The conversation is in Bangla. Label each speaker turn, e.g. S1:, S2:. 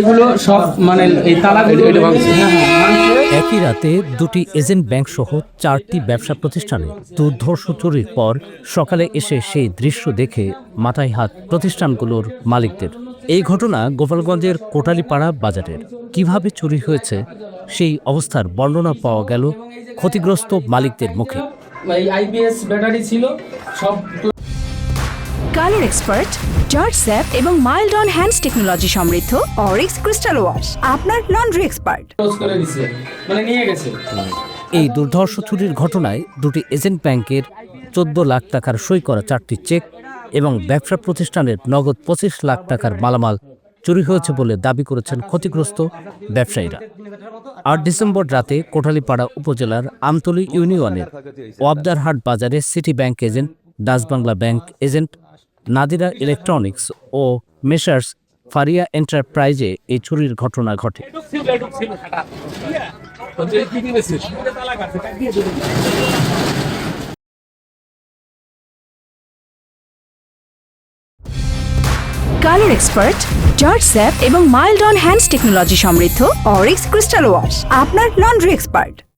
S1: এগুলো সব মানে এই তালাগুলো
S2: একই রাতে দুটি এজেন্ট ব্যাংক সহ 4টি ব্যবসা প্রতিষ্ঠানে দুর্ধর্ষ চুরির পর সকালে এসে সেই দৃশ্য দেখে মাথায় হাত প্রতিষ্ঠানগুলোর মালিকদের। এই ঘটনা গোপালগঞ্জের কোটালীপাড়া বাজারের। কিভাবে চুরি হয়েছে সেই অবস্থার বর্ণনা পাওয়া গেল ক্ষতিগ্রস্ত মালিকদের মুখে।
S1: এই আইপিএস ব্যাটারি ছিল সব
S3: কালার এক্সপার্ট, জর্জ স্যাপ এবং মাইল্ড অন হ্যান্ডস টেকনোলজি সমৃদ্ধ অরিক্স ক্রিস্টাল ওয়াশ আপনার লন্ড্রি এক্সপার্ট।
S1: ক্লোজ করে দিছে, মানে নিয়ে গেছে।
S2: এই দুর্ধর্ষ চুরির ঘটনায় দুটি এজেন্ট ব্যাংকের 14 লাখ টাকার সই করা 4টি চেক এবং ব্যবসা প্রতিষ্ঠানের নগদ 25 লাখ টাকার মালামাল চুরি হয়েছে বলে দাবি করেছেন ক্ষতিগ্রস্ত ব্যবসায়ীরা। 8 ডিসেম্বর রাতে কোটালীপাড়া উপজেলার আমতলী ইউনিয়নের ওয়াবদারহাট বাজারে city bank agent, Dutch Bangla bank agent, Nadira electronics ও মেসার্স ফারিয়া এন্টারপ্রাইজে এই চুরির ঘটনা ঘটে।
S3: কালার এক্সপার্ট, জর্জ স্যাপ এবং মাইল্ড অন হ্যান্ডস টেকনোলজি সমৃদ্ধ অরিক্স ক্রিস্টাল ওয়াশ আপনার লন্ড্রি এক্সপার্ট।